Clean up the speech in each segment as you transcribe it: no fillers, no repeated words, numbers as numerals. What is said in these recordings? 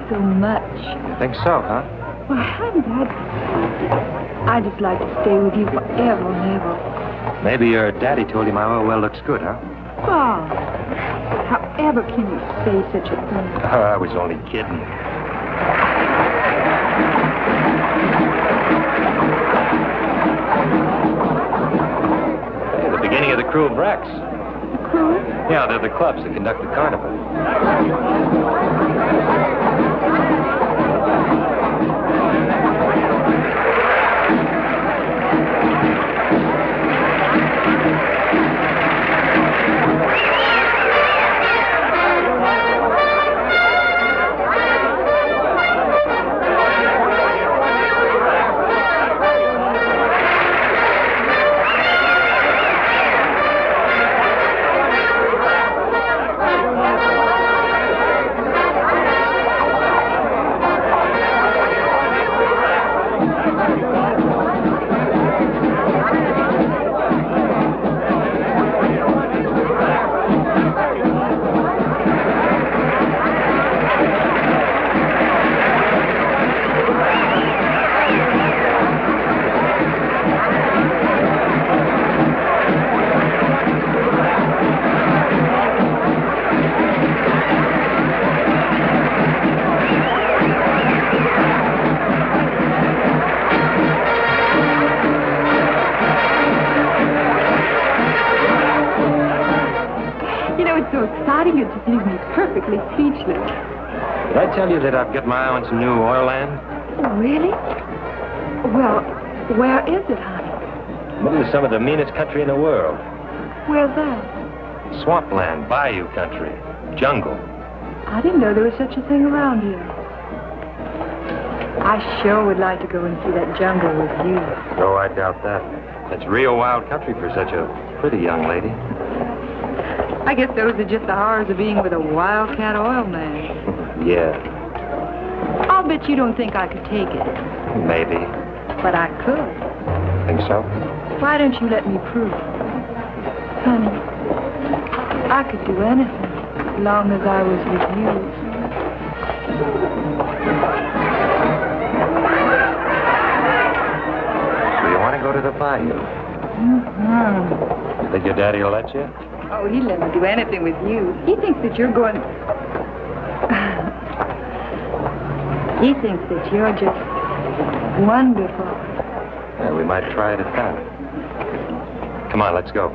so much. You think so, huh? Well, honey, I'd just like to stay with you forever and ever. Maybe your daddy told you my oil well looks good, huh? Oh, however can you say such a thing? Oh, I was only kidding. Hey, the beginning of the Crew of Rex. The crew? Yeah, they're the clubs that conduct the carnival. It just leaves me perfectly speechless. Did I tell you that I've got my eye on some new oil land? Oh, really? Well, where is it, honey? Middle of some of the meanest country in the world. Where's that? Swampland, bayou country, jungle. I didn't know there was such a thing around here. I sure would like to go and see that jungle with you. Oh, I doubt that. That's real wild country for such a pretty young lady. I guess those are just the horrors of being with a wildcat oil man. Yeah. I'll bet you don't think I could take it. Maybe. But I could. Think so? Why don't you let me prove it? Honey, I could do anything as long as I was with you. So you want to go to the bayou? Mm-hmm. You think your daddy will let you? Oh, he'd let me do anything with you. He thinks that you're going... He thinks that you're just wonderful. Yeah, we might try it at that. Come on, let's go.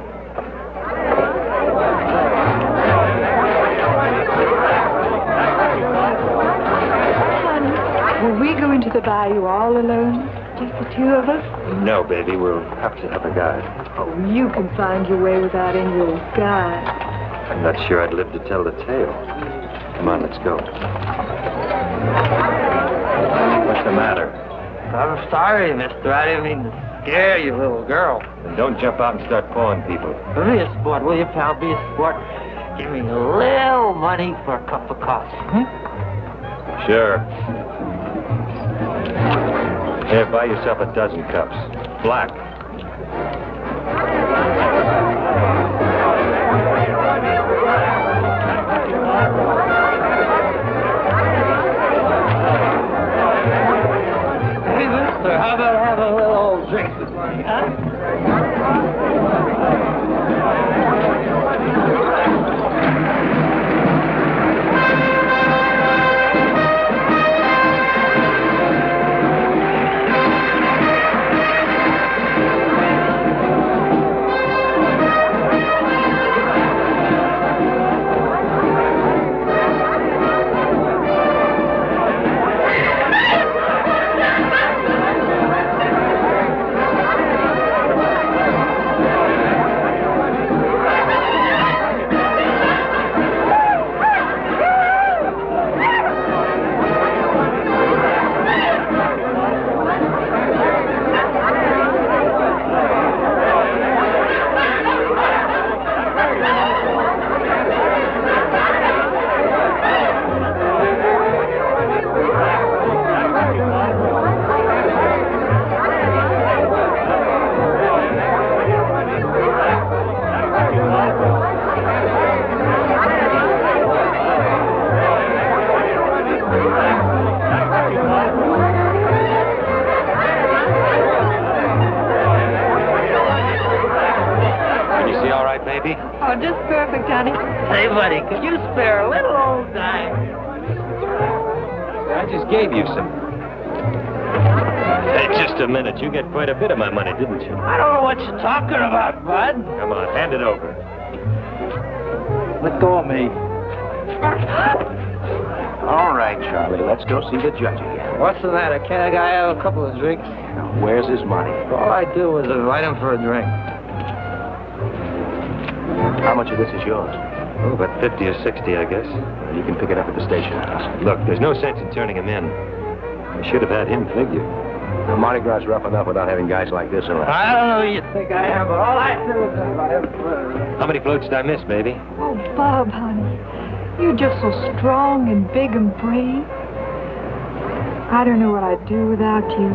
Honey, will we go into the bayou all alone? Just the two of us? No, baby, we'll have to have a guide. Oh, you can find your way without any old guide. I'm not sure I'd live to tell the tale. Come on, let's go. What's the matter? I'm sorry, mister. I didn't mean to scare you, little girl. And don't jump out and start pulling people. Be a sport, will you, pal? Be a sport. Give me a little money for a cup of coffee. Sure. Here, buy yourself a dozen cups. Black. Hey, mister, how about having a little old drink with me, huh? Oh, just perfect, honey. Hey, buddy, could you spare a little old dime? I just gave you some. Hey, just a minute. You get quite a bit of my money, didn't you? I don't know what you're talking about, bud. Come on, hand it over. Let go of me. All right, Charlie, let's go see the judge again. What's the matter? Can't a guy have a couple of drinks? Now, where's his money? All I do was invite him for a drink. How much of this is yours? Oh, about 50 or 60, I guess. You can pick it up at the station house. Look, there's no sense in turning him in. I should have had him figured. The Mardi Gras is rough enough without having guys like this around. I don't know who you think I am, but all I do is invite him for a drink. How many floats did I miss, baby? Oh, Bob, honey. You're just so strong and big and brave. I don't know what I'd do without you.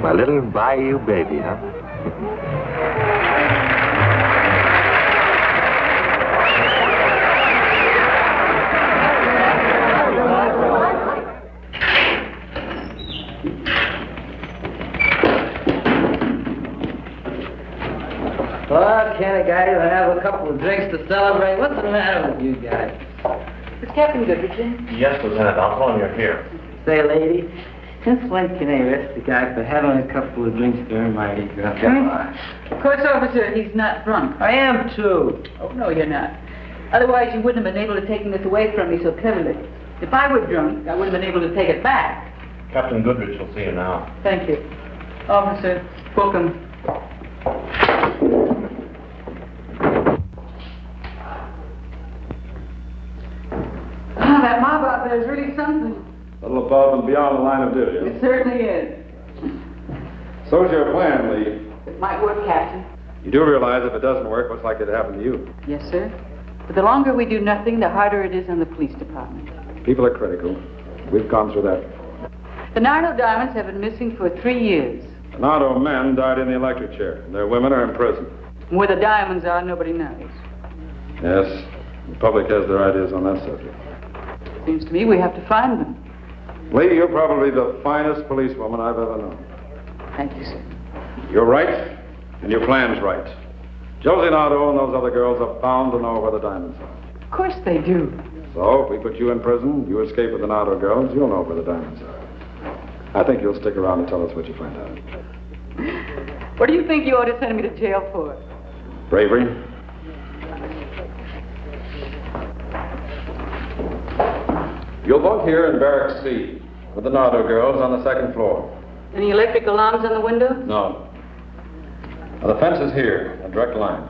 My little bayou baby, huh? Well, can't a guy have a couple of drinks to celebrate? What's the matter with you guys? Is Captain Goodrich in? Yes, Lieutenant. I'll tell him you're here. Say, lady, since when can they arrest a guy for having a couple of drinks during Mardi Gras? Of course, officer, he's not drunk. I am, too. Oh, no, you're not. Otherwise, you wouldn't have been able to take this away from me so cleverly. If I were drunk, I would have been able to take it back. Captain Goodrich will see you now. Thank you. Officer, book him. Ah, that mob out there is really something. A little above and beyond the line of duty. It certainly is. So's your plan, Lee. It might work, Captain. You do realize if it doesn't work, what's likely to happen to you? Yes, sir. But the longer we do nothing, the harder it is on the police department. People are critical. We've gone through that. The Nardo diamonds have been missing for 3 years. The Nardo men died in the electric chair. Their women are in prison. Where the diamonds are, nobody knows. Yes, the public has their ideas on that subject. Seems to me we have to find them. Lee, you're probably the finest policewoman I've ever known. Thank you, sir. You're right, and your plan's right. Josie Nardo and those other girls are bound to know where the diamonds are. Of course they do. So, if we put you in prison, you escape with the Nardo girls, you'll know where the diamonds are. I think you'll stick around and tell us what you find out. What do you think you ought to send me to jail for? Bravery. You'll bunk here in Barracks C with the Nardo girls on the second floor. Any electric alarms on the window? No. Now, the fence is here, a direct line.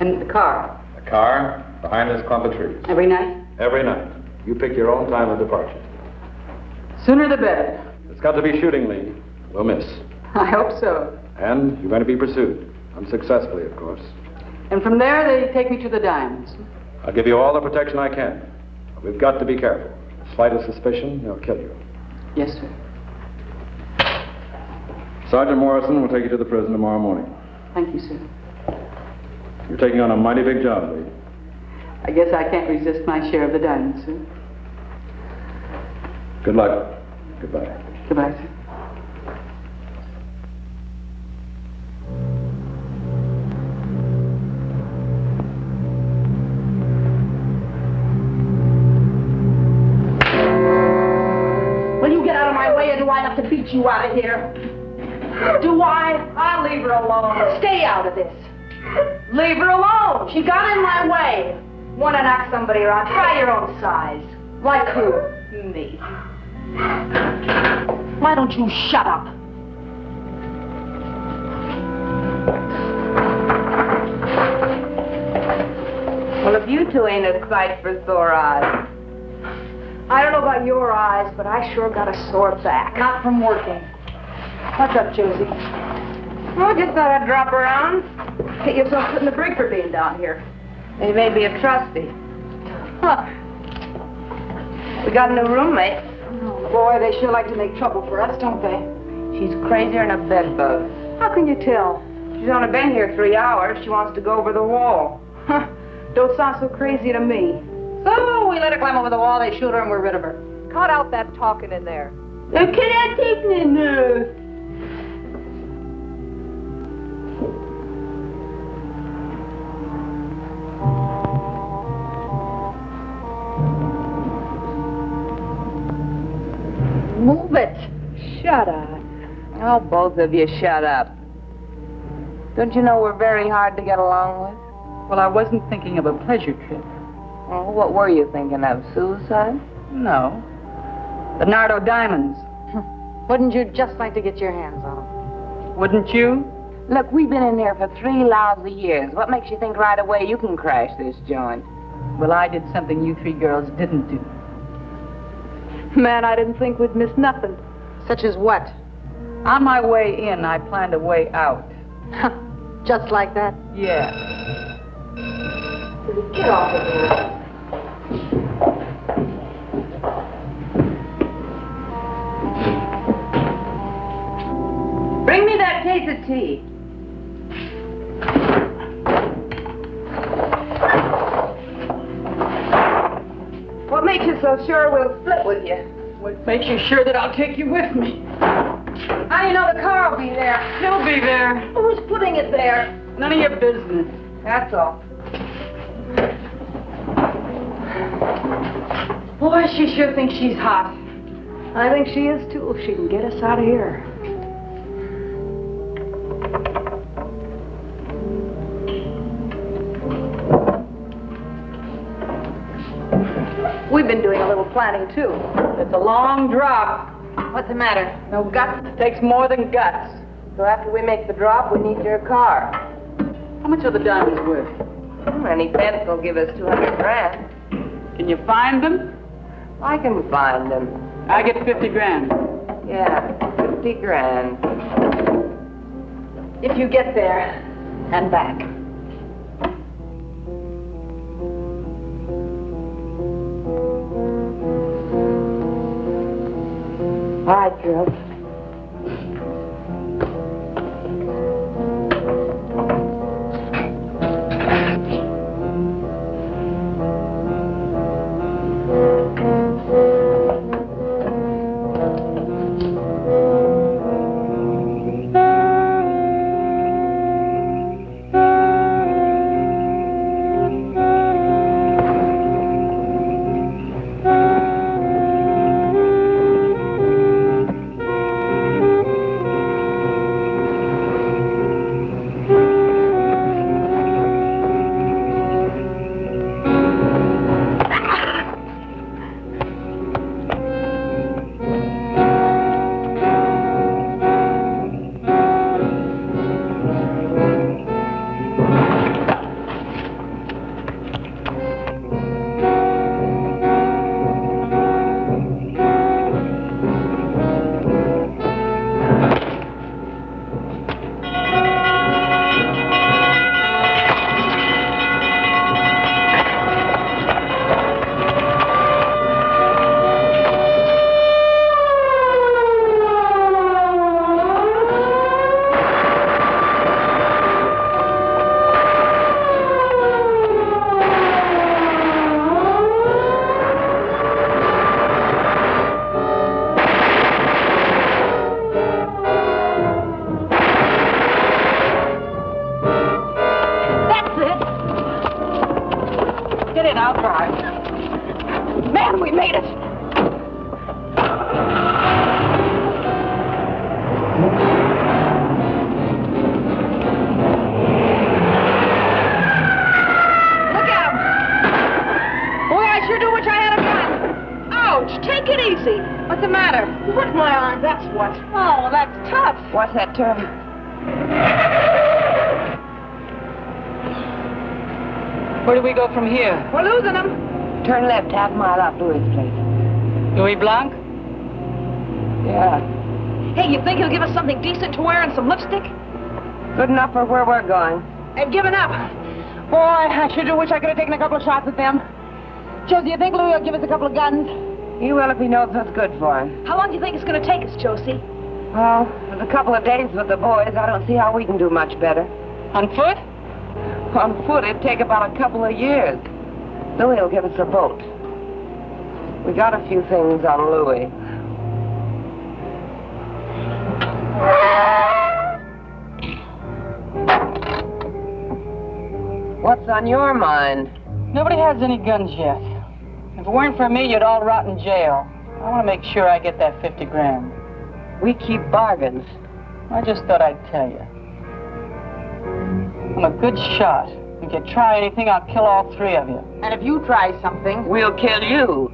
And the car? The car behind this clump of trees. Every night? Every night. You pick your own time of departure. Sooner the better. It's got to be shooting, Lee. We'll miss. I hope so. And you're going to be pursued. Unsuccessfully, of course. And from there, they take me to the diamonds. I'll give you all the protection I can. But we've got to be careful. Slightest suspicion, they'll kill you. Yes, sir. Sergeant Morrison will take you to the prison tomorrow morning. Thank you, sir. You're taking on a mighty big job, Lee. I guess I can't resist my share of the diamonds, sir. Good luck. Goodbye. Goodbye, sir. Will you get out of my way, or do I have to beat you out of here? Do I? I'll leave her alone. Stay out of this. Leave her alone. She got in my way. Want to knock somebody around? Try your own size. Like who? Me. Why don't you shut up? Well, if you two ain't a sight for sore eyes. I don't know about your eyes, but I sure got a sore back. Not from working. What's up, Josie? Well, just thought I'd drop around. Get yourself put in the brig for being down here. They may be a trustee. Huh. We got a new roommate. Oh, boy, they sure like to make trouble for us, don't they? She's crazier than a bedbug. How can you tell? She's only been here 3 hours. She wants to go over the wall. Huh. Don't sound so crazy to me. So we let her climb over the wall, they shoot her, and we're rid of her. Cut out that talking in there. Can I take me now? Move it. Shut up. Oh, both of you shut up. Don't you know we're very hard to get along with? Well, I wasn't thinking of a pleasure trip. Oh, what were you thinking of? Suicide? No. The Nardo diamonds. Wouldn't you just like to get your hands on them? Wouldn't you? Look, we've been in here for 3 lousy years. What makes you think right away you can crash this joint? Well, I did something you 3 girls didn't do. Man, I didn't think we'd miss nothing. Such as what? On my way in, I planned a way out. Just like that? Yeah. Get off of here. Bring me that case of tea. What makes you so sure we'll split with you? What makes you sure that I'll take you with me? How do you know the car will be there? He'll be there. Who's putting it there? None of your business. That's all. Boy, she sure thinks she's hot. I think she is, too, if she can get us out of here. We've been doing a little planning, too. It's a long drop. What's the matter? No guts takes more than guts. So after we make the drop, we need your car. How much are the diamonds worth? Any fence will give us 200 grand. Can you find them? I can find them. I get 50 grand. Yeah, 50 grand. If you get there and back. All right, girls. Man, we made it! Look at him! Boy, I sure do wish I had a gun. Ouch! Take it easy. What's the matter? Hurt my arm, that's what. Oh, well, that's tough. What's that term? Where do we go from here? We're losing him. Turn left, half mile up Louis' place. Louis Blanc? Yeah. Hey, you think he'll give us something decent to wear and some lipstick? Good enough for where we're going. They've given up. Boy, I sure do wish I could have taken a couple of shots at them. Josie, you think Louis will give us a couple of guns? He will if he knows what's good for him. How long do you think it's going to take us, Josie? Well, with a couple of days with the boys, I don't see how we can do much better. On foot? On foot, it'd take about a couple of years. Louis will give us a boat. We got a few things on Louis. What's What's on your mind? Nobody has any guns yet. If it weren't for me, you'd all rot in jail. I want to make sure I get that 50 grand. We keep bargains. I just thought I'd tell you. I'm a good shot. If you try anything, I'll kill all three of you. And if you try something, we'll kill you.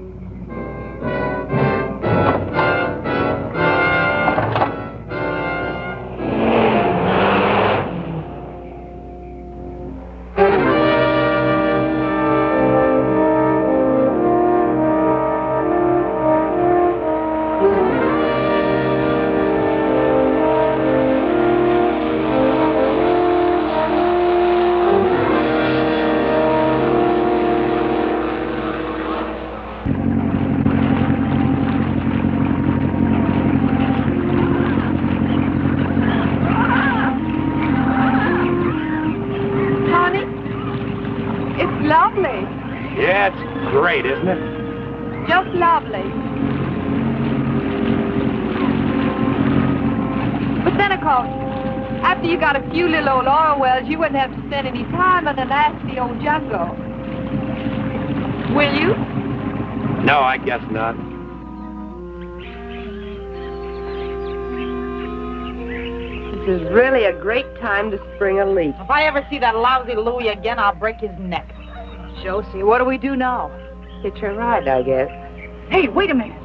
Yeah, it's great, isn't it? Just lovely. But then, of course, after you got a few little old oil wells, you wouldn't have to spend any time in the nasty old jungle. Will you? No, I guess not. This is really a great time to spring a leak. If I ever see that lousy Louie again, I'll break his neck. Josie, what do we do now? Hitch a ride, I guess. Hey, wait a minute.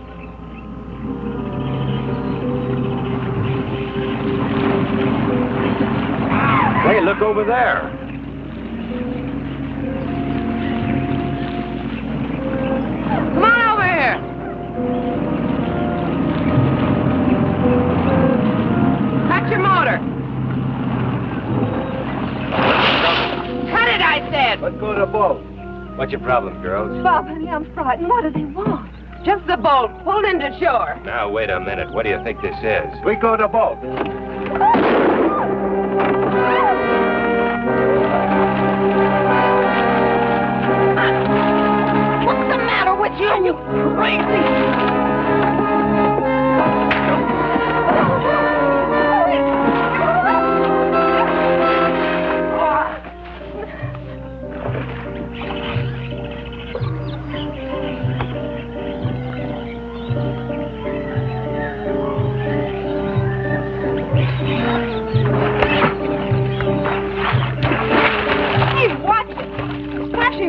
Hey, look over there. Come on over here. Cut your motor. Cut it, I said. Let's go to the boat. What's your problem, girls? Bob, honey, I'm frightened. What do they want? Just the boat pulled into shore. Now, wait a minute. What do you think this is? We go to the boat. What's the matter with you? Are you crazy?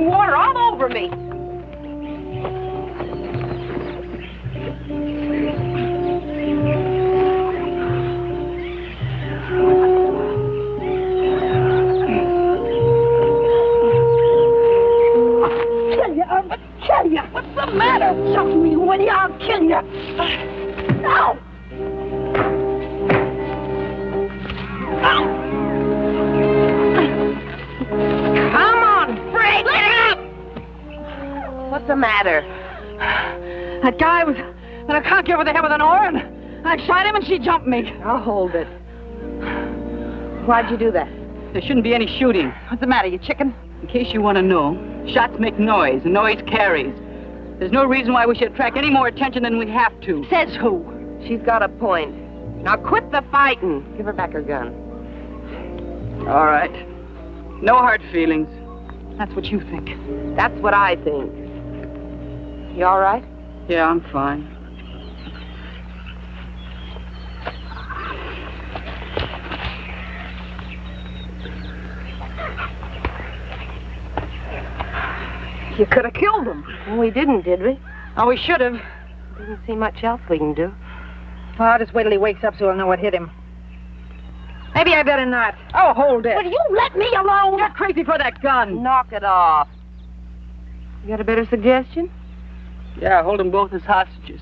Water all over me. I'll kill you. What's the matter? Something me, Winnie. I'll kill you. No. What's the matter? That guy was gonna conk you over the head with an oar, and I shot him, and she jumped me. I'll hold it. Why'd you do that? There shouldn't be any shooting. What's the matter, you chicken? In case you want to know, shots make noise, and noise carries. There's no reason why we should attract any more attention than we have to. Says who? She's got a point. Now quit the fighting. Give her back her gun. All right. No hard feelings. That's what you think. That's what I think. You all right? Yeah, I'm fine. You could have killed him. Well, we didn't, did we? Oh, we should have. Didn't see much else we can do. Well, I'll just wait till he wakes up so he'll know what hit him. Maybe I better not. Oh, hold it. Will you let me alone? You're crazy for that gun. Knock it off. You got a better suggestion? Yeah, hold them both as hostages.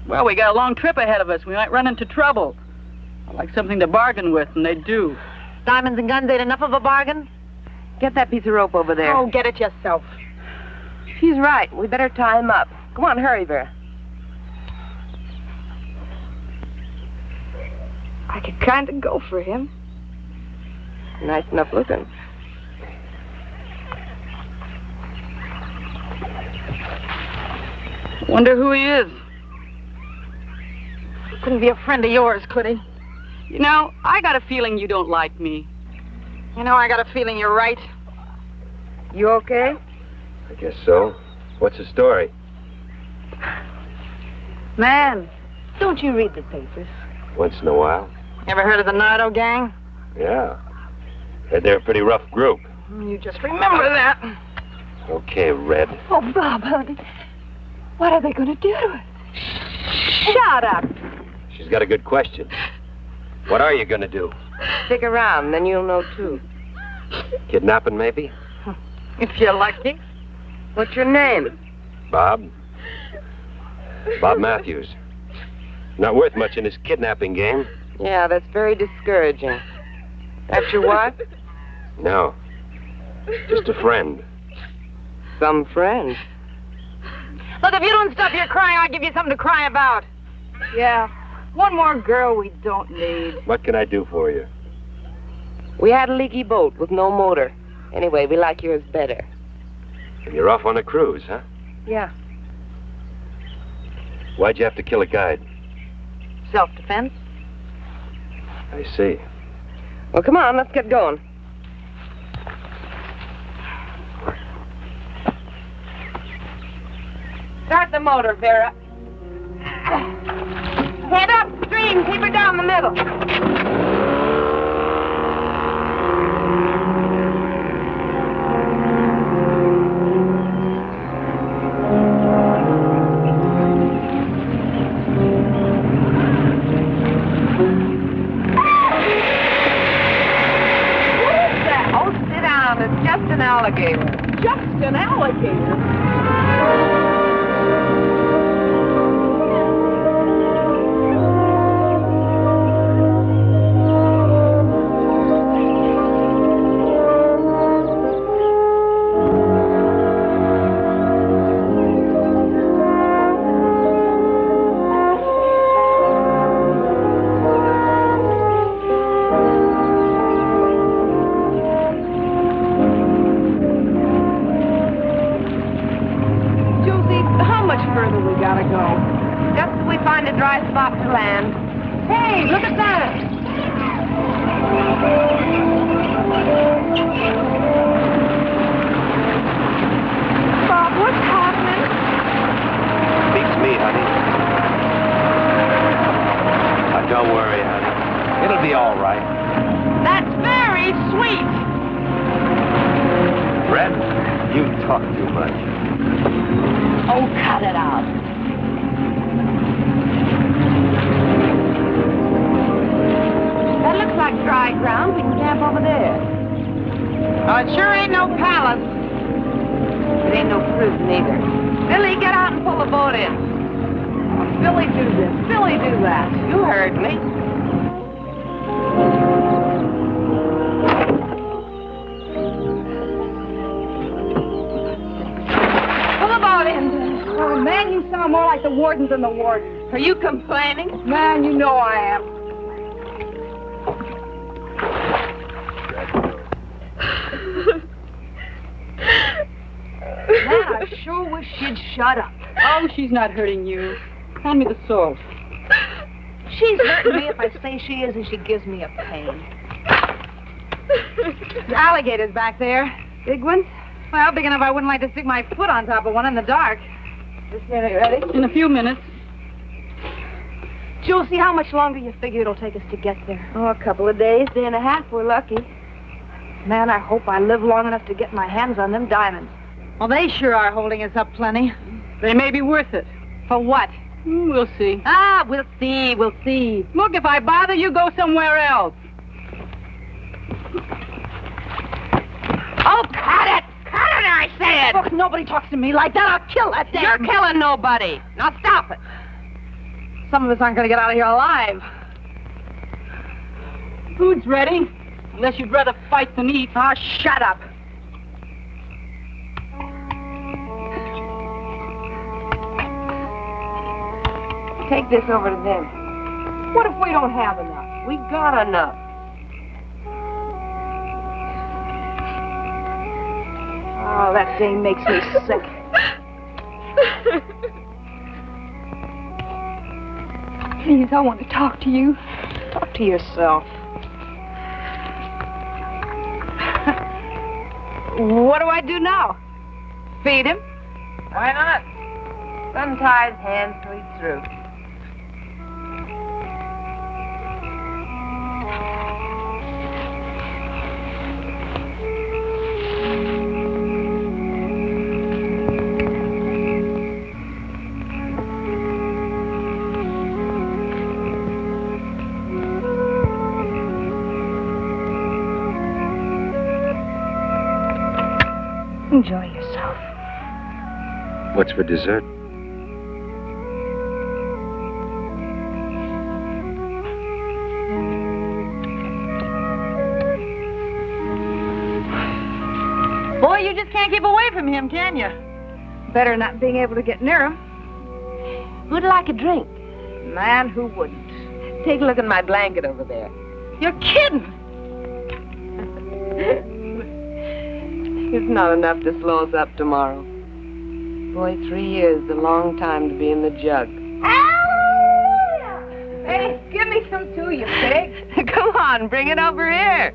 Well, we got a long trip ahead of us. We might run into trouble. I'd like something to bargain with, and they do. Diamonds and guns ain't enough of a bargain? Get that piece of rope over there. Oh, get it yourself. She's right. We better tie him up. Come on, hurry, Vera. I could kind of go for him. Nice enough looking. Wonder who he is. Couldn't be a friend of yours, could he? You know, I got a feeling you don't like me. You know, I got a feeling you're right. You okay? I guess so. What's the story? Man, don't you read the papers? Once in a while. Ever heard of the Nardo gang? Yeah. They're a pretty rough group. You just remember that. Okay, Red. Oh, Bob, honey. What are they going to do to us? Shut up. She's got a good question. What are you going to do? Stick around, then you'll know, too. Kidnapping, maybe? If you're lucky. What's your name? Bob? Bob Matthews. Not worth much in this kidnapping game. Yeah, that's very discouraging. That's your wife? No. Just a friend. Some friend. Look, if you don't stop your crying, I'll give you something to cry about. Yeah, one more girl we don't need. What can I do for you? We had a leaky boat with no motor. Anyway, we like yours better. And you're off on a cruise, huh? Yeah. Why'd you have to kill a guide? Self-defense? I see. Well, come on, let's get going. Start the motor, Vera. Head upstream, keep her down the middle. Just an alligator. Just an alligator? In the ward. Are you complaining? Man, you know I am. Man, I sure wish she'd shut up. Oh, she's not hurting you. Hand me the salt. She's hurting me if I say she is, and she gives me a pain. The alligator's back there. Big one? Well, big enough I wouldn't like to stick my foot on top of one in the dark. Just nearly ready? In a few minutes. Josie, how much longer you figure it'll take us to get there? Oh, a couple of days, day and a half, we're lucky. Man, I hope I live long enough to get my hands on them diamonds. Well, they sure are holding us up plenty. They may be worth it. For what? We'll see. Ah, we'll see, we'll see. Look, if I bother you, go somewhere else. Oh, cut it! Cut it, I said! Look, nobody talks to me like that. I'll kill that damn... You're killing nobody. Now stop it. Some of us aren't going to get out of here alive. Food's ready. Unless you'd rather fight than eat. Ah, shut up. Take this over to them. What if we don't have enough? We got enough. Oh, that thing makes me sick. Please, I want to talk to you. Talk to yourself. What do I do now? Feed him? Why not? Sun ties, hands till he's through. Enjoy yourself. What's for dessert? Boy, you just can't keep away from him, can you? Better not being able to get near him. Who'd like a drink? Man, who wouldn't? Take a look at my blanket over there. You're kidding. It's not enough to slow us up tomorrow. Boy, 3 years is a long time to be in the jug. Hey, give me some too, you pig. Come on, bring it over here.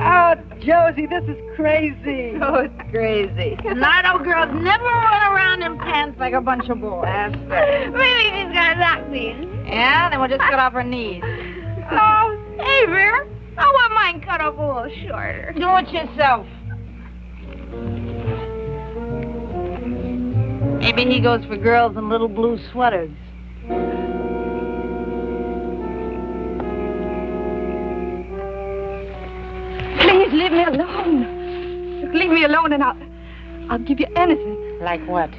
Oh, Josie, this is crazy. Oh, it's crazy. Nardo girls never run around in pants like a bunch of boys. That's right. Maybe she's got lock these. Yeah, then we'll just cut off her knees. Oh, hey, Vera. I want mine cut off a little shorter. Do it yourself. Maybe he goes for girls in little blue sweaters. Please leave me alone. Just leave me alone and I'll give you anything. Like what?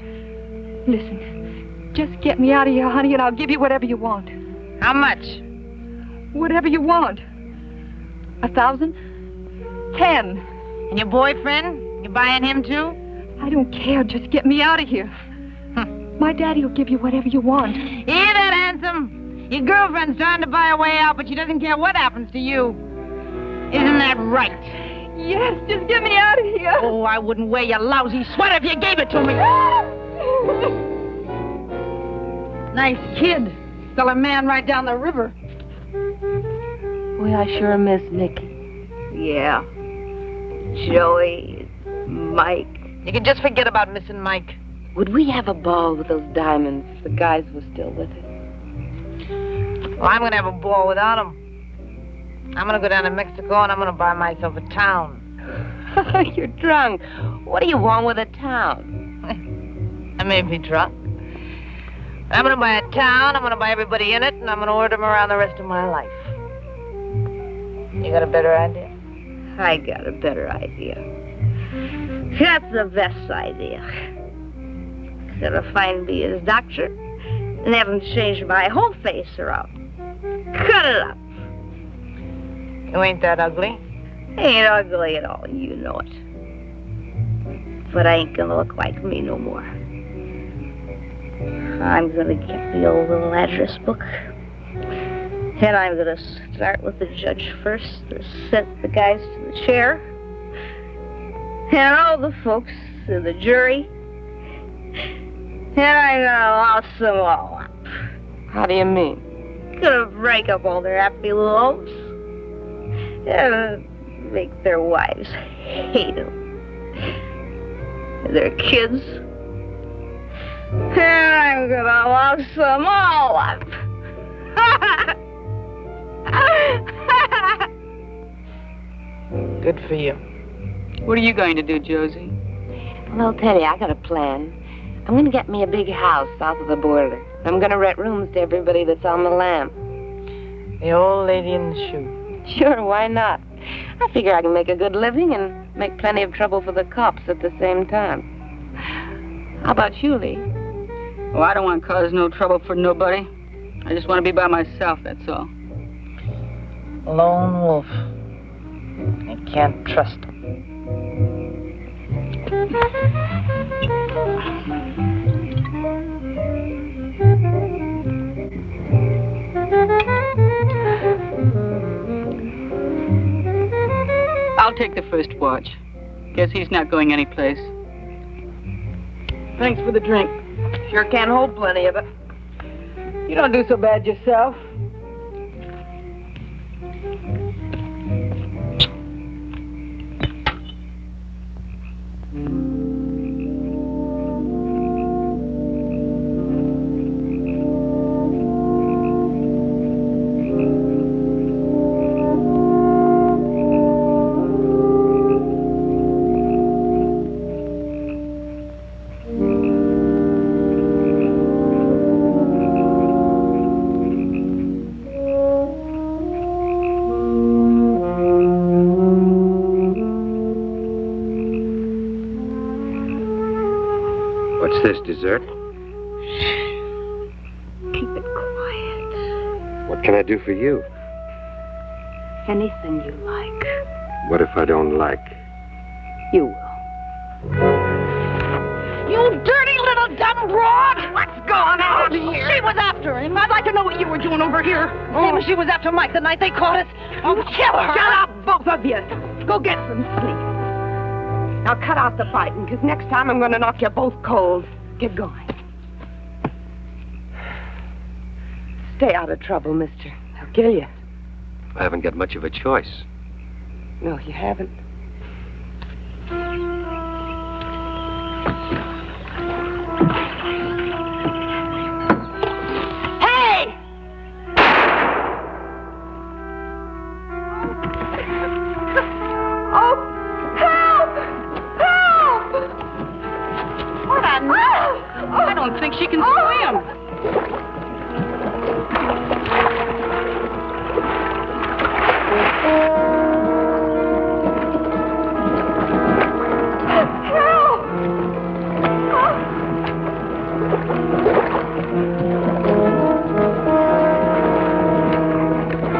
Listen, just get me out of here, honey, and I'll give you whatever you want. How much? Whatever you want. 1,000? 10. And your boyfriend? You buying him too? I don't care. Just get me out of here. My daddy will give you whatever you want. Hear that, handsome? Your girlfriend's trying to buy a way out, but she doesn't care what happens to you. Isn't that right? Yes, just get me out of here. Oh, I wouldn't wear your lousy sweater if you gave it to me. Nice kid. Fell a man right down the river. Boy, I sure miss Nicky. Yeah. Joey, Mike. You can just forget about missing Mike. Would we have a ball with those diamonds if the guys were still with us? Well, I'm going to have a ball without him. I'm going to go down to Mexico and I'm going to buy myself a town. You're drunk. What do you want with a town? I may be drunk. I'm going to buy a town, I'm going to buy everybody in it, and I'm going to order them around the rest of my life. You got a better idea? I got a better idea. That's the best idea. Gotta find me his doctor and have him change my whole face around. Cut it up. You ain't that ugly. Ain't ugly at all, you know it. But I ain't gonna look like me no more. I'm gonna get the old little address book. And I'm gonna start with the judge first, to set the guys to the chair. And all the folks to the jury. And I'm gonna louse them all up. How do you mean? Gonna break up all their happy little homes. And make their wives hate them. And their kids. And I'm gonna louse them all up. Good for you. What are you going to do, Josie? Well, I'll tell you, I got a plan. I'm going to get me a big house south of the border. I'm going to rent rooms to everybody that's on the lam. The old lady in the shoe. Sure, why not? I figure I can make a good living and make plenty of trouble for the cops at the same time. How about you, Lee? Oh, I don't want to cause no trouble for nobody. I just want to be by myself, that's all. Lone wolf. You can't trust him. I'll take the first watch. Guess he's not going anyplace. Thanks for the drink. Sure can hold plenty of it. You don't do so bad yourself. What's this, dessert? Keep it quiet. What can I do for you? Anything you like. What if I don't like? You will. You dirty little dumb broad! What's going on here? She was after him. I'd like to know what you were doing over here. Same as she was after Mike the night they caught us. Oh, kill her! Shut up, both of you. Go get some sleep. Now cut out the fighting, because next time I'm going to knock you both cold. Get going. Stay out of trouble, mister. They'll kill you. I haven't got much of a choice. No, you haven't. Hey! Oh, help! Help! What a mess! I don't think she can swim.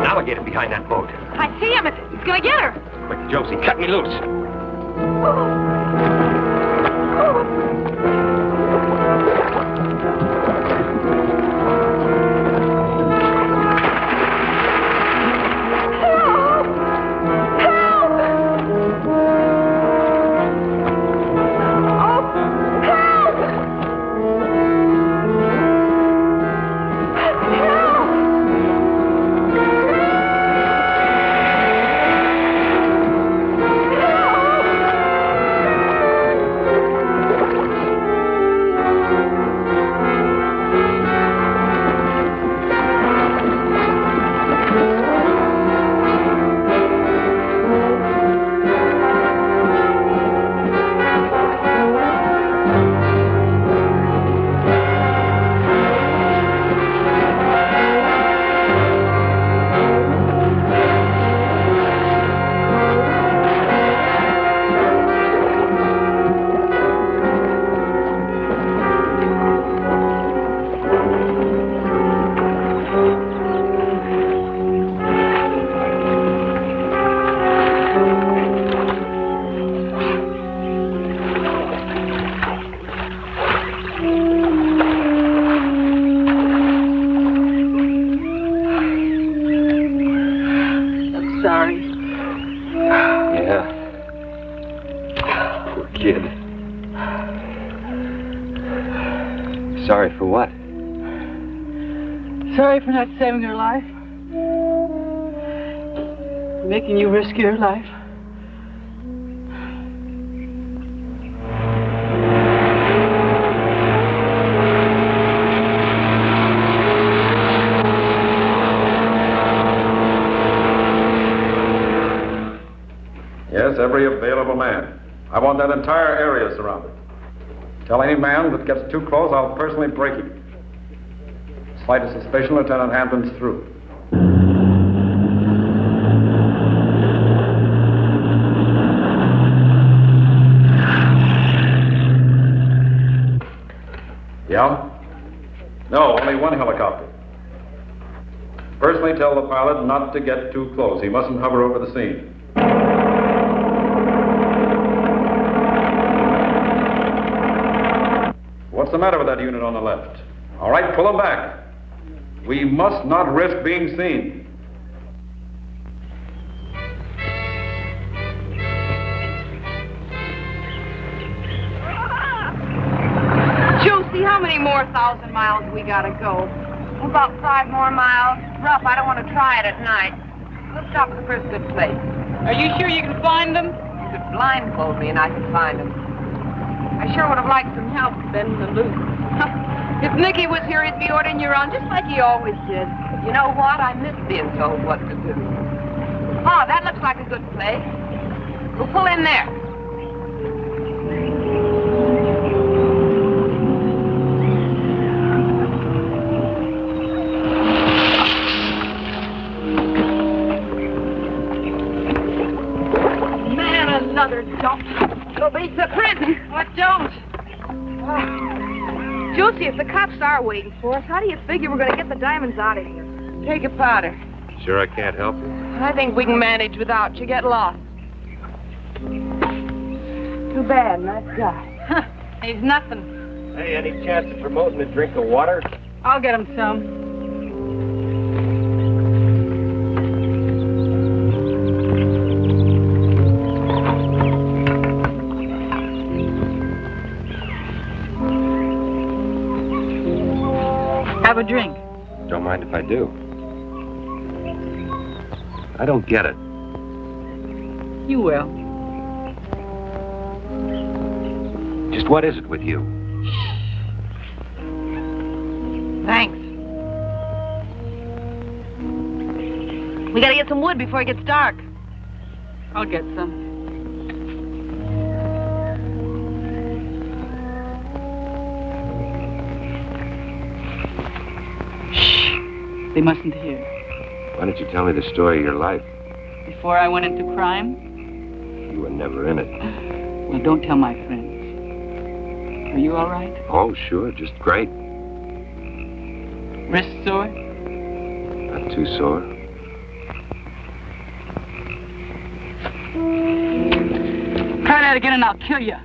Now I get him behind that boat. I see him. He's going to get her. Quick, Josie, cut me loose. Kid. Sorry for what? Sorry for not saving her life. Making you risk your life. Yes, every available man. I want that entire area surrounded. Tell any man that gets too close, I'll personally break him. Slightest suspicion, Lieutenant Hampton's through. Yeah? No, only one helicopter. Personally tell the pilot not to get too close. He mustn't hover over the scene. What's the matter with that unit on the left? All right, pull them back. We must not risk being seen. Josie, how many more 1,000 miles we gotta go? About 5 more miles. Rough, I don't want to try it at night. We'll stop at the first good place. Are you sure you can find them? You could blindfold me and I could find them. I sure would have liked some help bending the loop. If Nicky was here, he'd be ordering you around just like he always did. You know what? I miss being told what to do. Oh, that looks like a good place. We'll pull in there. Man, another dump. It'll beat the prison. What don't? Josie, if the cops are waiting for us, how do you figure we're going to get the diamonds out of here? Take a powder. Sure I can't help you? I think we can manage without you. Get lost. Too bad, nice guy. Huh, he's nothing. Hey, any chance of promoting a drink of water? I'll get him some. Have a drink. Don't mind if I do. I don't get it. You will. Just what is it with you? Thanks. We gotta get some wood before it gets dark. I'll get some. Shh. They mustn't hear. Why don't you tell me the story of your life? Before I went into crime? You were never in it. Well, don't tell my friends. Are you all right? Oh, sure, just great. Wrist sore? Not too sore. Try that again and I'll kill you.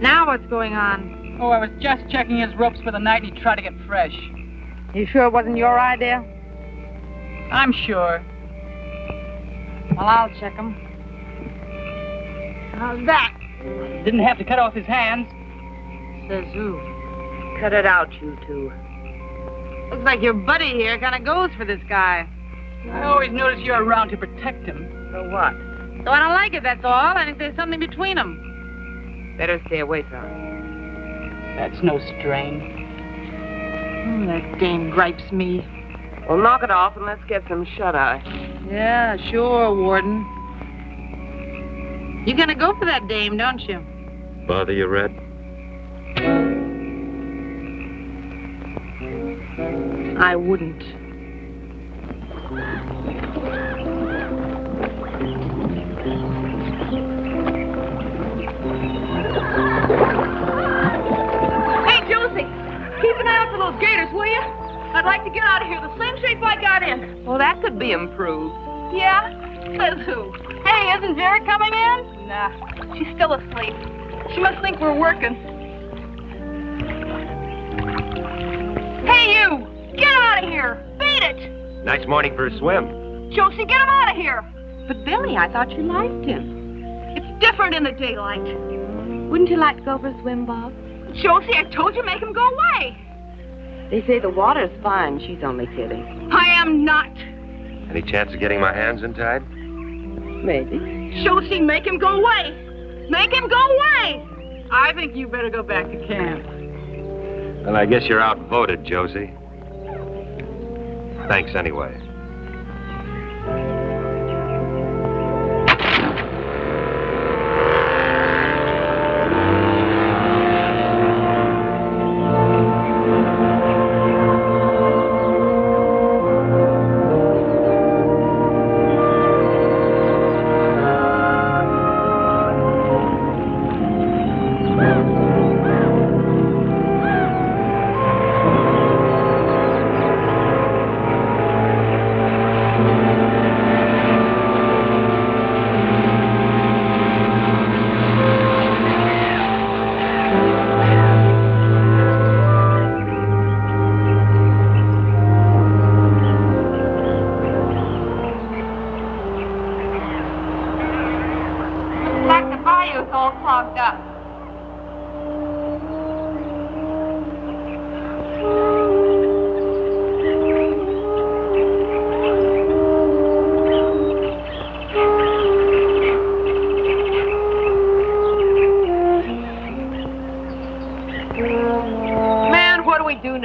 Now what's going on? Oh, I was just checking his ropes for the night and he tried to get fresh. You sure it wasn't your idea? I'm sure. Well, I'll check him. How's that? Didn't have to cut off his hands. Says who? Cut it out, you two. Looks like your buddy here kind of goes for this guy. I always notice you're around to protect him. For what? So I don't like it, that's all. I think there's something between them. Better stay away from him. That's no strain. That dame gripes me. Well, knock it off and let's get some shut-eye. Yeah, sure, Warden. You're gonna go for that dame, don't you? Bother you, Red? I wouldn't. Hey, Josie, keep an eye out for those gators, will you? I'd like to get out of here the same shape I got in. Well, that could be improved. Yeah? Says who? Hey, isn't Vera coming in? Nah, she's still asleep. She must think we're working. Hey, you! Get out of here! Beat it! Nice morning for a swim. Josie, get him out of here! But, Billy, I thought you liked him. It's different in the daylight. Wouldn't you like to go for a swim, Bob? Josie, I told you make him go away. They say the water's fine. She's only kidding. I am not. Any chance of getting my hands untied? Maybe. Josie, make him go away. Make him go away. I think you better go back to camp. Well, I guess you're outvoted, Josie. Thanks anyway.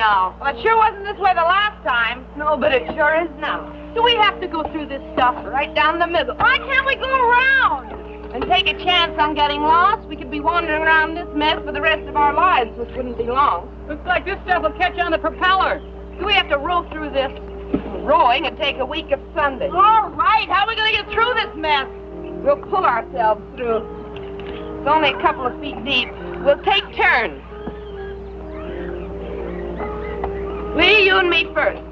now. Well, it sure wasn't this way the last time. No, but it sure is now. Do we have to go through this stuff right down the middle? Why can't we go around? And take a chance on getting lost? We could be wandering around this mess for the rest of our lives, which wouldn't be long. Looks like this stuff will catch on the propeller. Do we have to row through this? Rowing would take a week of Sunday. All right, how are we going to get through this mess? We'll pull ourselves through. It's only a couple of feet deep. We'll take turns. Lee, you and me first.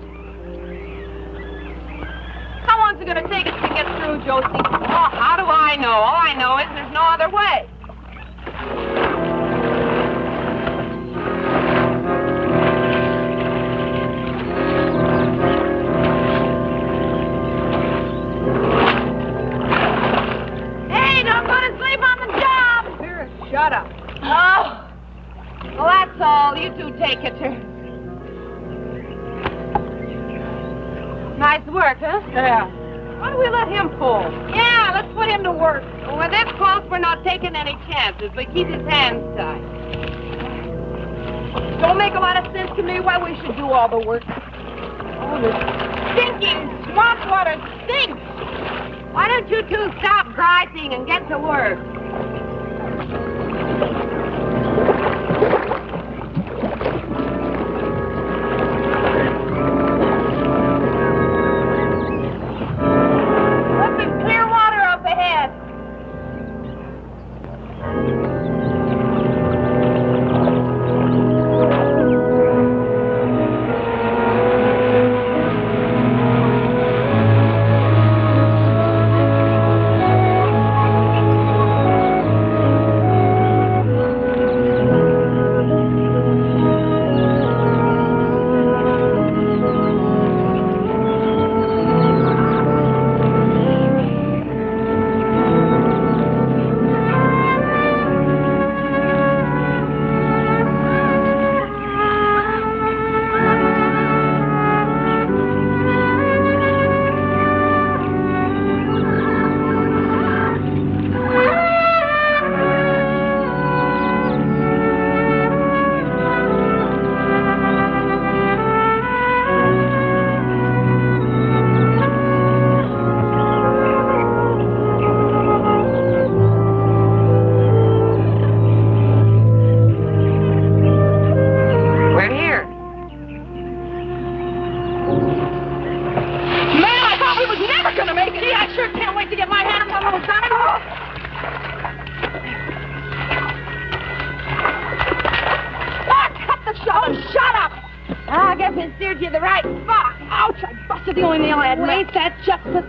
How long's it going to take us to get through, Josie? Oh, how do I know? All I know is there's no other way. Hey, don't go to sleep on the job! Vera, shut up. Oh! Well, that's all. You two take a turn. Nice work, huh? Yeah. Why don't we let him pull? Yeah, let's put him to work. Well, with this close, we're not taking any chances. We keep his hands tied. Don't make a lot of sense to me why we should do all the work. Oh, this stinking swamp water stinks! Why don't you two stop griping and get to work?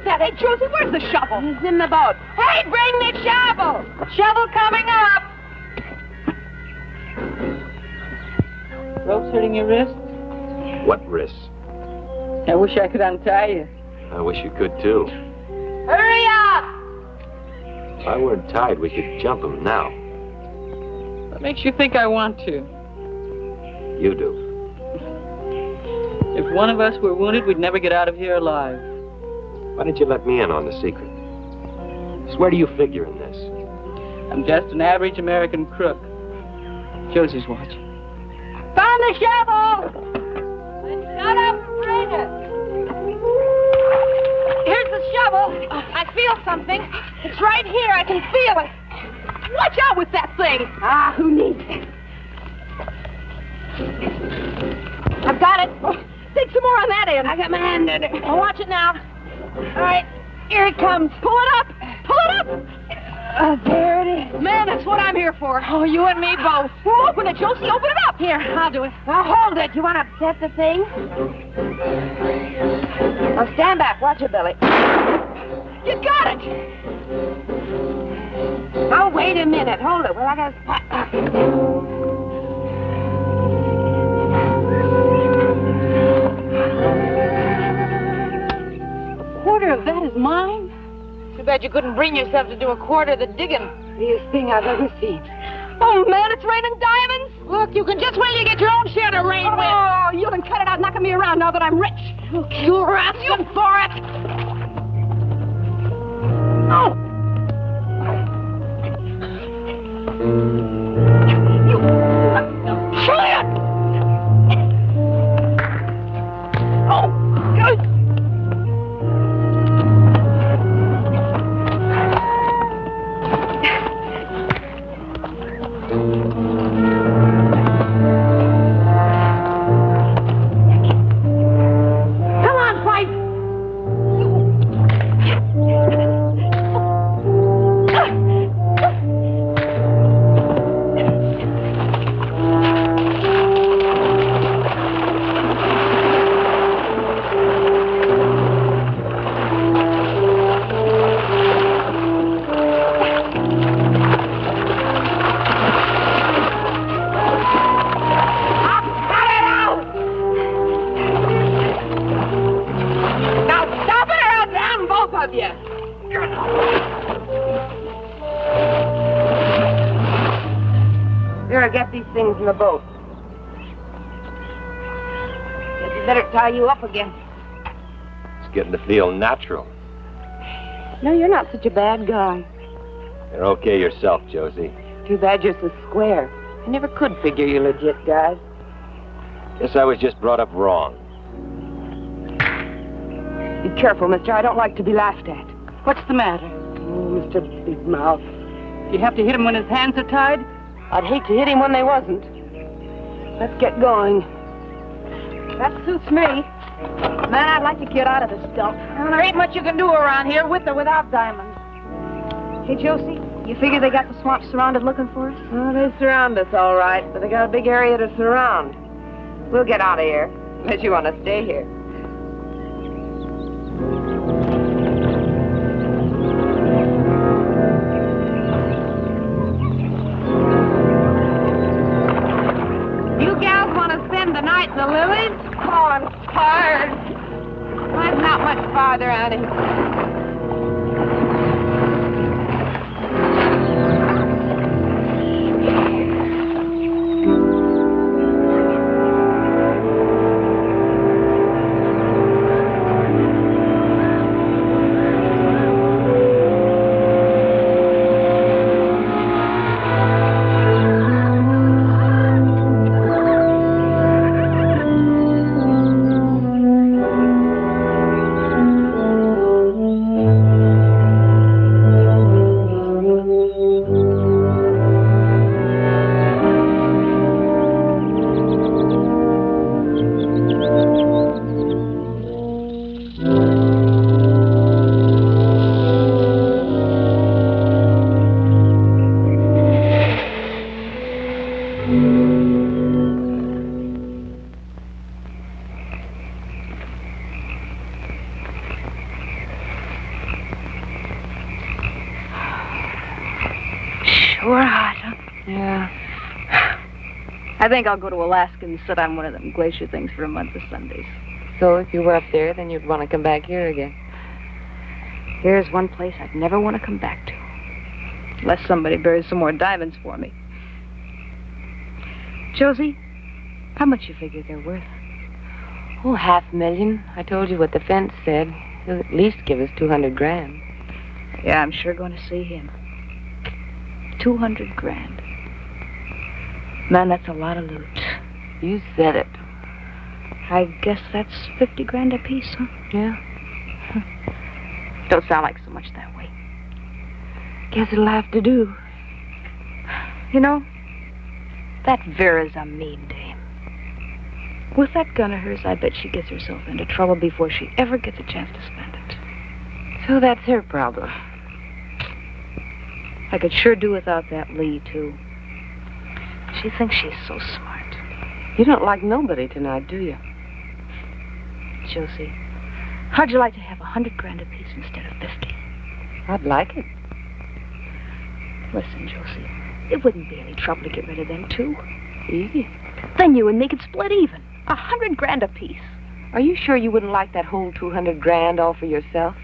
Hey, Josie, where's the shovel? He's in the boat. Hey, bring the shovel! Shovel coming up! Rope's hurting your wrist? What wrists? I wish I could untie you. I wish you could, too. Hurry up! If I weren't tied, we could jump him now. What makes you think I want to? You do. If one of us were wounded, we'd never get out of here alive. Why didn't you let me in on the secret? Just where do you figure in this? I'm just an average American crook. Josie's watching. Found the shovel! Then shut up and bring it. Here's the shovel. I feel something. It's right here. I can feel it. Watch out with that thing. Ah, who needs it? I've got it. Dig some more on that end. I got my hand in it. Well, watch it now. All right, here it comes. Pull it up. Pull it up. There it is. Man, that's what I'm here for. Oh, you and me both. Well, open it, Josie. Open it up. Here, I'll do it. Now, hold it. You want to upset the thing? Now, stand back. Watch it, Billy. You got it. Oh, wait a minute. Hold it. Well, I got to... Quarter of that is mine? Too bad you couldn't bring yourself to do a quarter of the digging. Easiest thing I've ever seen. Oh, man, it's raining diamonds. Look, you can just wait till you get your own share to rain with. Oh, you can cut it out knocking me around now that I'm rich. You're asking for it. Oh. You... Try it! better get these things in the boat. Guess we better tie you up again. It's getting to feel natural. No, you're not such a bad guy. You're okay yourself, Josie. Too bad you're so square. I never could figure you legit guys. Guess I was just brought up wrong. Be careful, mister. I don't like to be laughed at. What's the matter? Oh, Mr. Big Mouth. You have to hit him when his hands are tied? I'd hate to hit him when they wasn't. Let's get going. That suits me. Man, I'd like to get out of this dump. Well, there ain't much you can do around here with or without diamonds. Hey, Josie, you figure they got the swamp surrounded looking for us? Oh, they surround us all right, but they got a big area to surround. We'll get out of here, unless you want to stay here. You gals want to spend the night in the lilies? Oh, I'm tired. Mine's not much farther out of here. Sure hot, huh? Yeah. I think I'll go to Alaska and sit on one of them glacier things for a month of Sundays. So if you were up there, then you'd want to come back here again. Here's one place I'd never want to come back to. Unless somebody buries some more diamonds for me. Josie, how much you figure they're worth? Oh, $500,000. I told you what the fence said. He'll at least give us $200,000. Yeah, I'm sure going to see him. $200,000. Man, that's a lot of loot. You said it. I guess that's $50,000 a piece, huh? Yeah. Don't sound like so much that way. Guess it'll have to do. You know, that Vera's a mean dame. With that gun of hers, I bet she gets herself into trouble before she ever gets a chance to spend it. So that's her problem. I could sure do without that Lee, too. She thinks she's so smart. You don't like nobody tonight, do you? Josie, how'd you like to have $100,000 a piece instead of 50? I'd like it. Listen, Josie, it wouldn't be any trouble to get rid of them, too. Easy. Then you and me could split even. $100,000 a piece. Are you sure you wouldn't like that whole $200,000 all for yourself?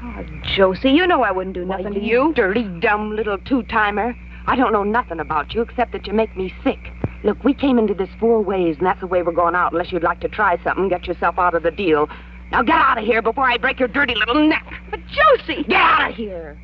Oh, Josie, you know I wouldn't do nothing to you. Dirty, dumb little two-timer. I don't know nothing about you except that you make me sick. Look, we came into this 4 ways, and that's the way we're going out, unless you'd like to try something, get yourself out of the deal. Now get out of here before I break your dirty little neck. But, Josie! Get out of here!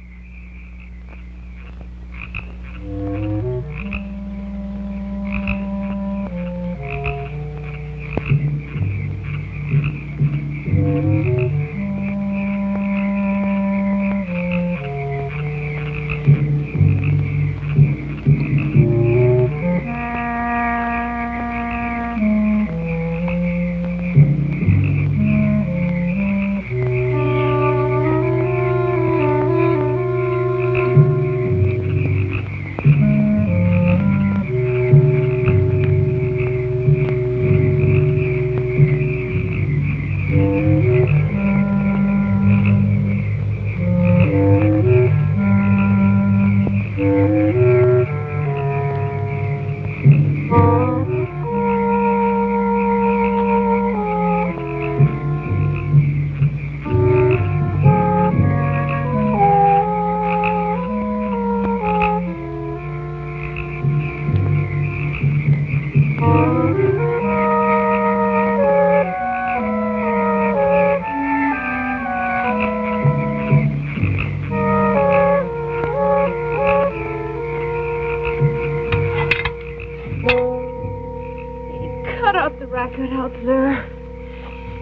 Get out there.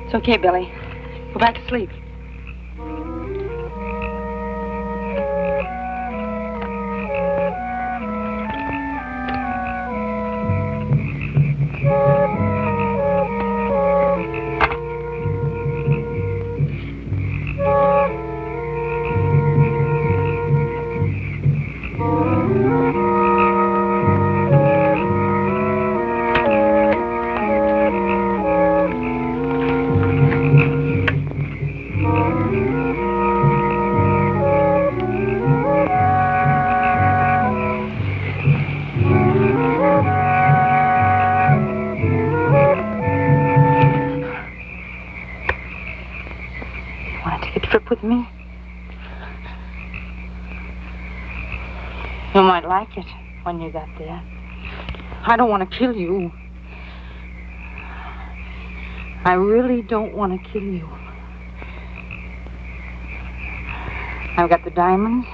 It's okay, Billy. Go back to sleep. With me. You might like it when you got there. I don't want to kill you. I really don't want to kill you. I've got the diamonds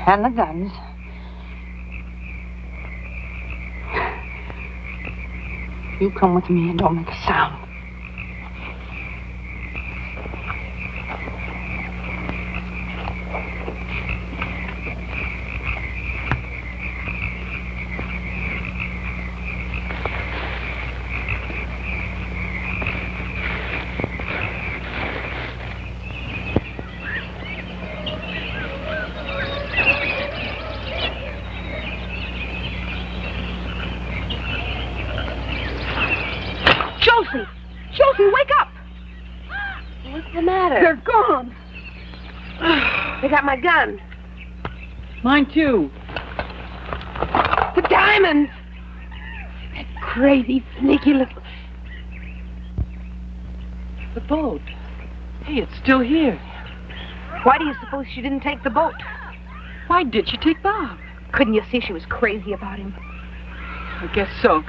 and the guns. You come with me and don't make a sound. Josie, wake up! What's the matter? They're gone. They got my gun. Mine, too. The diamonds! That crazy, sneaky little... The boat. Hey, it's still here. Why do you suppose she didn't take the boat? Why did she take Bob? Couldn't you see she was crazy about him? I guess so.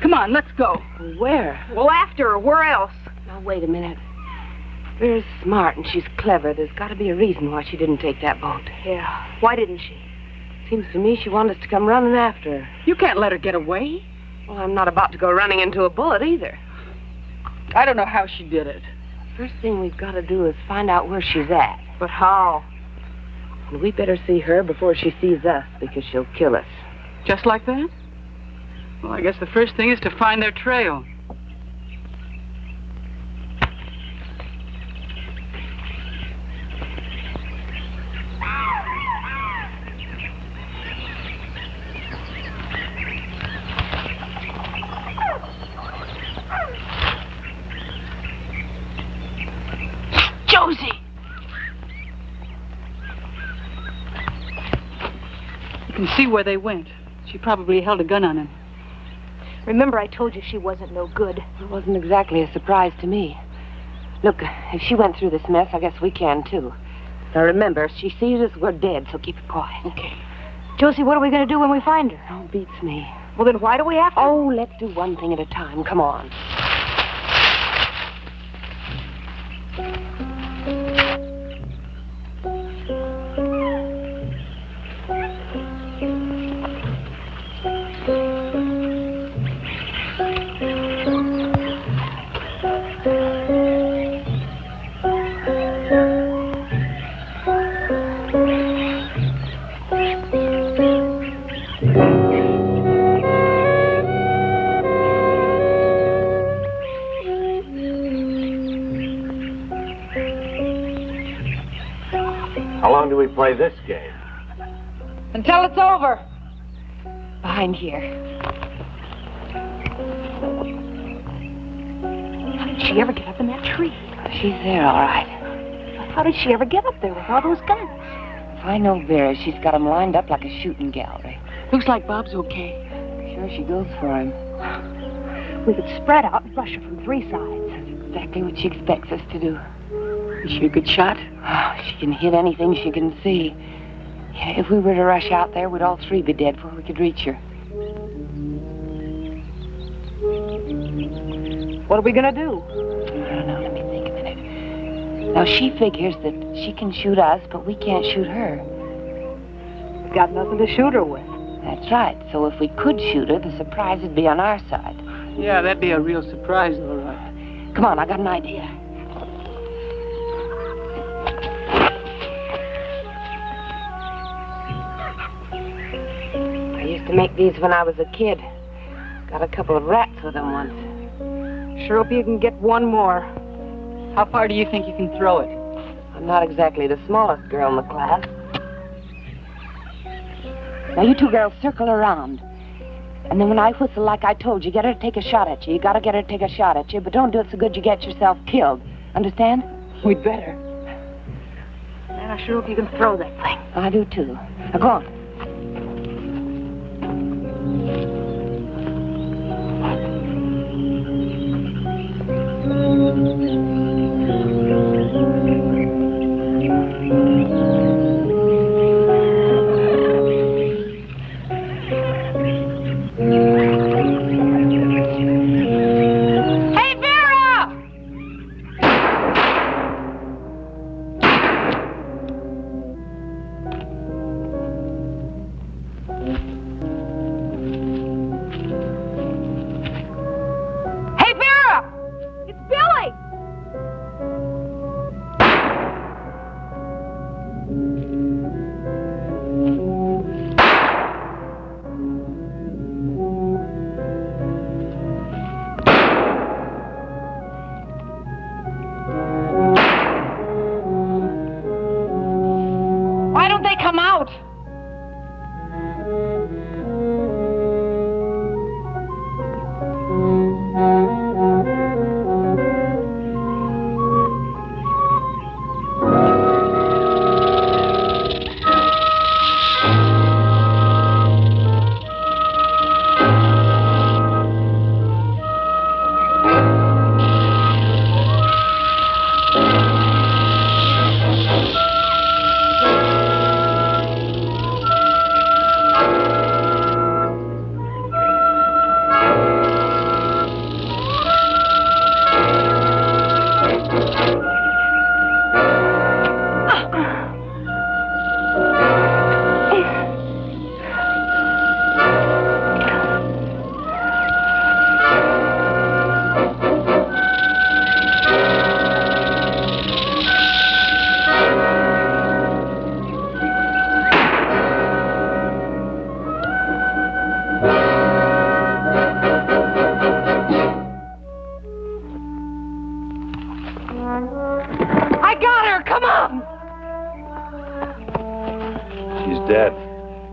Come on, let's go. Where? Well, after her. Where else? Now, wait a minute. Vera's smart and she's clever. There's got to be a reason why she didn't take that boat. Yeah. Why didn't she? Seems to me she wanted us to come running after her. You can't let her get away. Well, I'm not about to go running into a bullet either. I don't know how she did it. First thing we've got to do is find out where she's at. But how? And we better see her before she sees us, because she'll kill us. Just like that? Well, I guess the first thing is to find their trail. Josie! You can see where they went. She probably held a gun on him. Remember, I told you she wasn't no good. It wasn't exactly a surprise to me. Look, if she went through this mess, I guess we can, too. Now, remember, if she sees us, we're dead, so keep it quiet. Okay. Josie, what are we going to do when we find her? Oh, beats me. Well, then why do we have to? Oh, let's do one thing at a time. Come on. How long do we play this game? Until it's over. Behind here. How did she ever get up in that tree? She's there, all right. How did she ever get up there with all those guns? If I know Vera, she's got them lined up like a shooting gallery. Looks like Bob's okay. Sure she goes for him. We could spread out and rush her from three sides. That's exactly what she expects us to do. Is she a good shot? Oh, she can hit anything she can see. Yeah, if we were to rush out there, we'd all three be dead before we could reach her. What are we going to do? I don't know. Let me think a minute. Now, she figures that she can shoot us, but we can't shoot her. We've got nothing to shoot her with. That's right. So if we could shoot her, the surprise would be on our side. Yeah, that'd be a real surprise, all right. Come on, I got an idea. I used to make these when I was a kid. Got a couple of rats with them once. Sure hope you can get one more. How far do you think you can throw it? I'm not exactly the smallest girl in the class. Now, you two girls circle around. And then when I whistle like I told you, get her to take a shot at you. You gotta get her to take a shot at you, but don't do it so good you get yourself killed. Understand? We'd better. Man, I sure hope you can throw that thing. I do, too. Now, go on.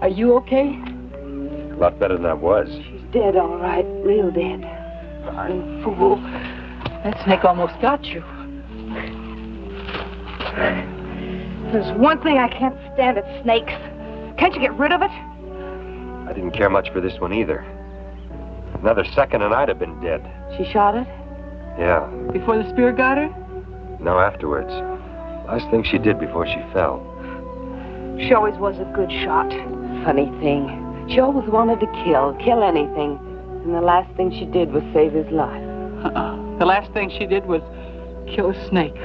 Are you okay? A lot better than I was. She's dead, all right. Real dead. Darn fool. That snake almost got you. There's one thing I can't stand, it's snakes. Can't you get rid of it? I didn't care much for this one either. Another second and I'd have been dead. She shot it? Yeah. Before the spear got her? No, afterwards. Last thing she did before she fell. She always was a good shot. Funny thing. She always wanted to kill anything. And the last thing she did was save his life. The last thing she did was kill a snake.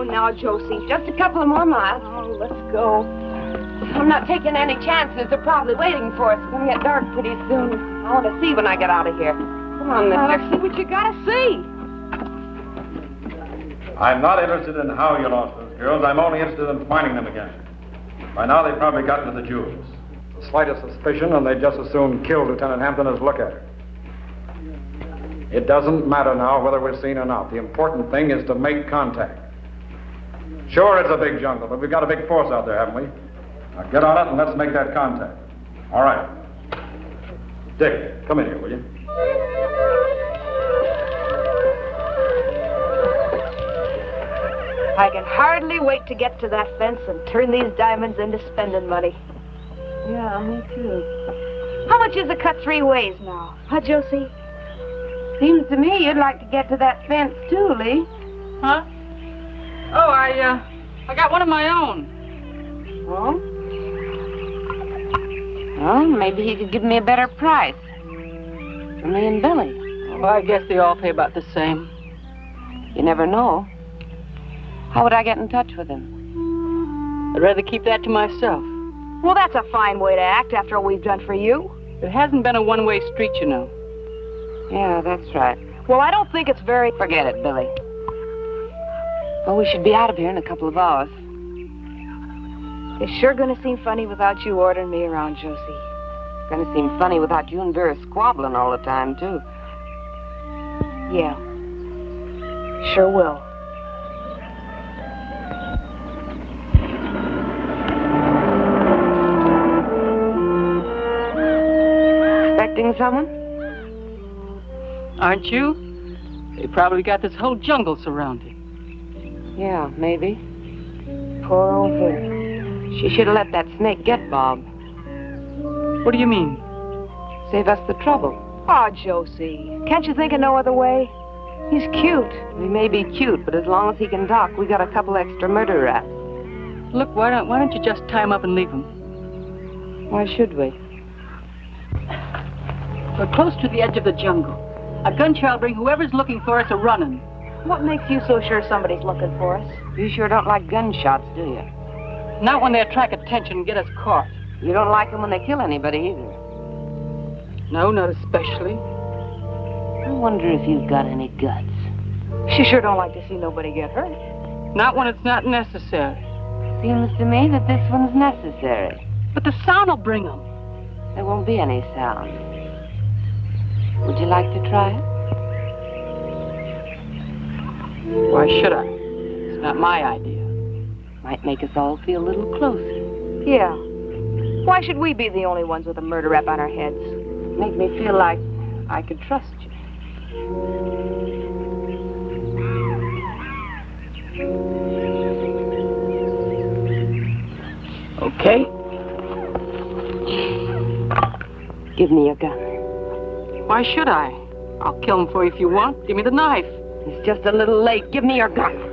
Now, Josie, just a couple of more miles. Oh, let's go. I'm not taking any chances. They're probably waiting for us. It's going to get dark pretty soon. I want to see when I get out of here. Come on, mister. Let's see what you got to see. I'm not interested in how you lost those girls. I'm only interested in finding them again. By now, they've probably gotten to the jewels. The slightest suspicion, and they just as soon kill Lieutenant Hampton as look at her. It doesn't matter now whether we're seen or not. The important thing is to make contact. Sure, it's a big jungle, but we've got a big force out there, haven't we? Now get on it and let's make that contact. All right. Dick, come in here, will you? I can hardly wait to get to that fence and turn these diamonds into spending money. Yeah, me too. How much is a cut 3 ways now? Huh, Josie? Seems to me you'd like to get to that fence, too, Lee. Huh? Oh, I got one of my own. Oh? Well, maybe he could give me a better price. For me and Billy. Well, I guess they all pay about the same. You never know. How would I get in touch with him? I'd rather keep that to myself. Well, that's a fine way to act after all we've done for you. It hasn't been a one-way street, you know. Yeah, that's right. Well, I don't think it's very... Forget it, Billy. Well, we should be out of here in a couple of hours. It's sure gonna seem funny without you ordering me around, Josie. It's gonna seem funny without you and Vera squabbling all the time, too. Yeah. Sure will. Expecting someone? Aren't you? They probably got this whole jungle surrounded. Yeah, maybe. Poor old Vera. She should have let that snake get Bob. What do you mean? Save us the trouble. Oh, Josie. Can't you think of no other way? He's cute. He may be cute, but as long as he can talk, we got a couple extra murder raps. Look, why don't you just tie him up and leave him? Why should we? We're close to the edge of the jungle. A gun shall bring whoever's looking for us a-running. What makes you so sure somebody's looking for us? You sure don't like gunshots, do you? Not when they attract attention and get us caught. You don't like them when they kill anybody, either. No, not especially. I wonder if you've got any guts. She sure don't like to see nobody get hurt. Not when it's not necessary. Seems to me that this one's necessary. But the sound will bring them. There won't be any sound. Would you like to try it? Why should I? It's not my idea. Might make us all feel a little closer. Yeah. Why should we be the only ones with a murder rap on our heads? Make me feel like I could trust you. Okay. Give me your gun. Why should I? I'll kill him for you if you want. Give me the knife. It's just a little late. Give me your gun.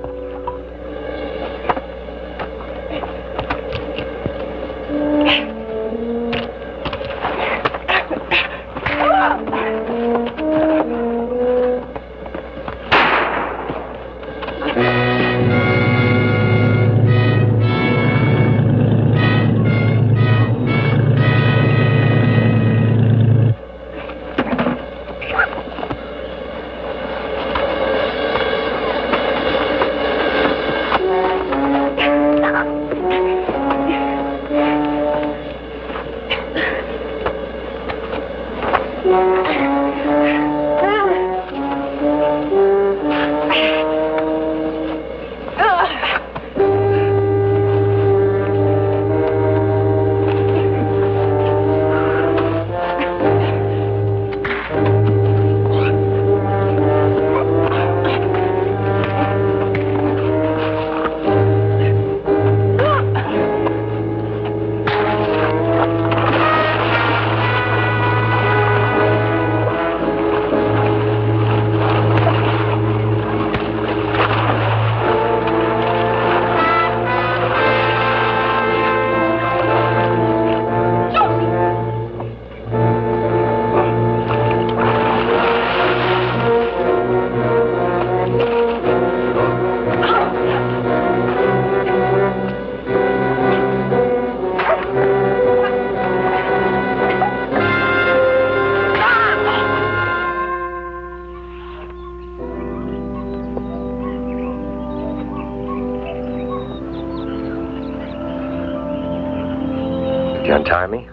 You untie me?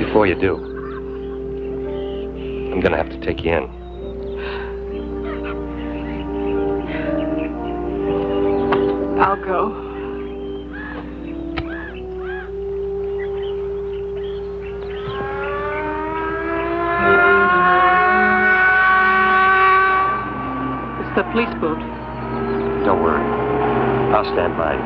Before you do, I'm gonna have to take you in. I'll go. It's the police boat. Don't worry. I'll stand by you.